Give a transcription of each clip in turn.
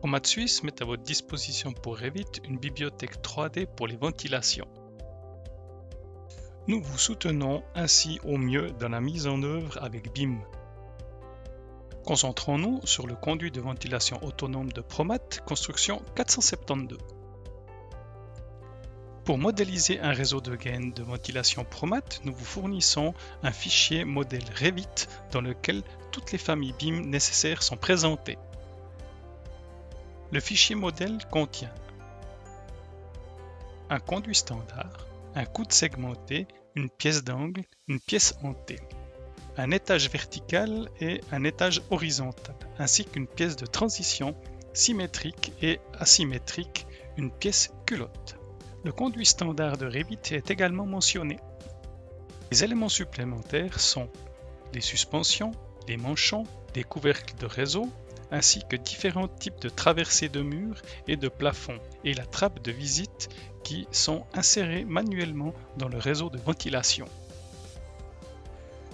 Promat Suisse met à votre disposition pour Revit une bibliothèque 3D pour les ventilations. Nous vous soutenons ainsi au mieux dans la mise en œuvre avec BIM. Concentrons-nous sur le conduit de ventilation autonome de Promat, construction 472. Pour modéliser un réseau de gaines de ventilation Promat, nous vous fournissons un fichier modèle Revit dans lequel toutes les familles BIM nécessaires sont présentées. Le fichier modèle contient un conduit standard, un coude segmenté, une pièce d'angle, une pièce en T, un étage vertical et un étage horizontal, ainsi qu'une pièce de transition symétrique et asymétrique, une pièce culotte. Le conduit standard de Revit est également mentionné. Les éléments supplémentaires sont les suspensions, les manchons, les couvercles de réseau, ainsi que différents types de traversées de murs et de plafonds, et la trappe de visite qui sont insérées manuellement dans le réseau de ventilation.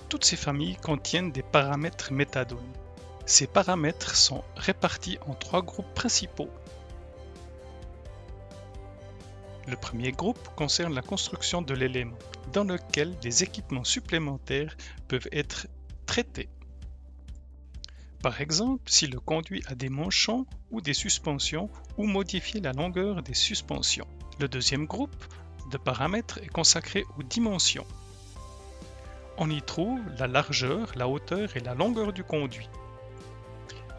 Toutes ces familles contiennent des paramètres métadonnées. Ces paramètres sont répartis en 3 groupes principaux. Le premier groupe concerne la construction de l'élément, dans lequel des équipements supplémentaires peuvent être traités. Par exemple, si le conduit a des manchons ou des suspensions, ou modifier la longueur des suspensions. Le deuxième groupe de paramètres est consacré aux dimensions. On y trouve la largeur, la hauteur et la longueur du conduit.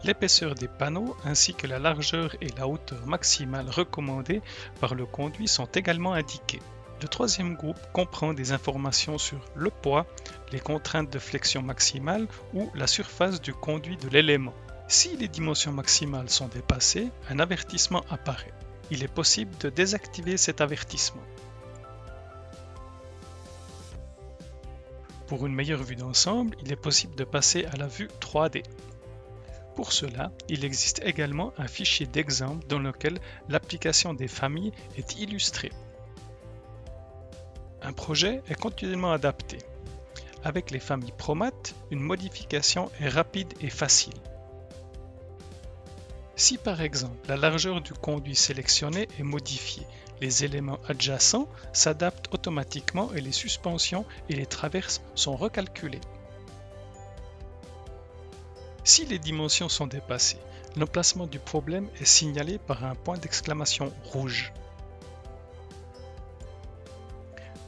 L'épaisseur des panneaux ainsi que la largeur et la hauteur maximale recommandées par le conduit sont également indiquées. Le troisième groupe comprend des informations sur le poids, les contraintes de flexion maximale ou la surface du conduit de l'élément. Si les dimensions maximales sont dépassées, un avertissement apparaît. Il est possible de désactiver cet avertissement. Pour une meilleure vue d'ensemble, il est possible de passer à la vue 3D. Pour cela, il existe également un fichier d'exemple dans lequel l'application des familles est illustrée. Un projet est continuellement adapté. Avec les familles Promat, une modification est rapide et facile. Si par exemple la largeur du conduit sélectionné est modifiée, les éléments adjacents s'adaptent automatiquement et les suspensions et les traverses sont recalculées. Si les dimensions sont dépassées, l'emplacement du problème est signalé par un point d'exclamation rouge.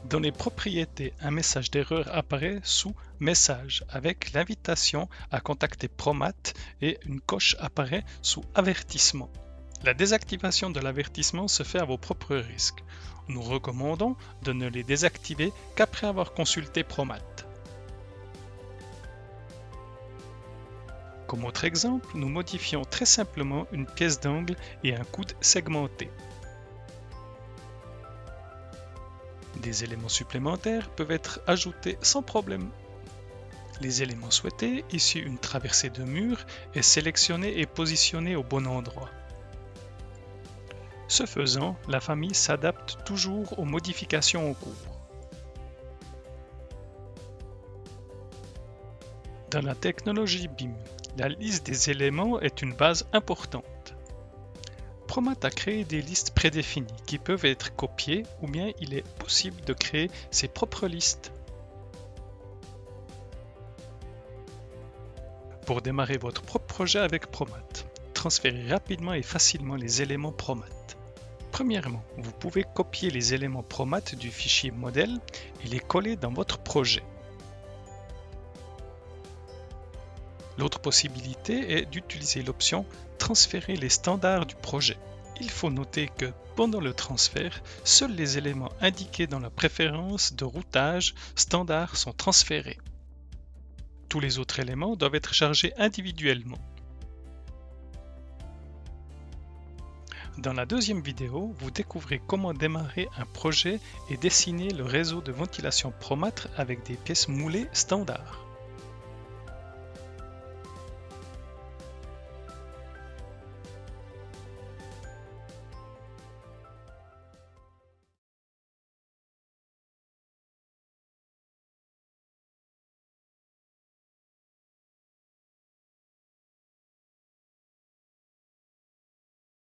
Dans les propriétés, un message d'erreur apparaît sous Message avec l'invitation à contacter Promat et une coche apparaît sous Avertissement. La désactivation de l'avertissement se fait à vos propres risques. Nous recommandons de ne les désactiver qu'après avoir consulté Promat. Comme autre exemple, nous modifions très simplement une pièce d'angle et un coude segmenté. Des éléments supplémentaires peuvent être ajoutés sans problème. Les éléments souhaités, issus une traversée de mur, est sélectionné et positionné au bon endroit. Ce faisant, la famille s'adapte toujours aux modifications en cours. Dans la technologie BIM, la liste des éléments est une base importante. Promat a créé des listes prédéfinies qui peuvent être copiées ou bien il est possible de créer ses propres listes. Pour démarrer votre propre projet avec Promat, transférez rapidement et facilement les éléments Promat. Premièrement, vous pouvez copier les éléments Promat du fichier modèle et les coller dans votre projet. L'autre possibilité est d'utiliser l'option « Transférer les standards du projet ». Il faut noter que pendant le transfert, seuls les éléments indiqués dans la préférence de routage standard sont transférés. Tous les autres éléments doivent être chargés individuellement. Dans la deuxième vidéo, vous découvrez comment démarrer un projet et dessiner le réseau de ventilation Promat avec des pièces moulées standard.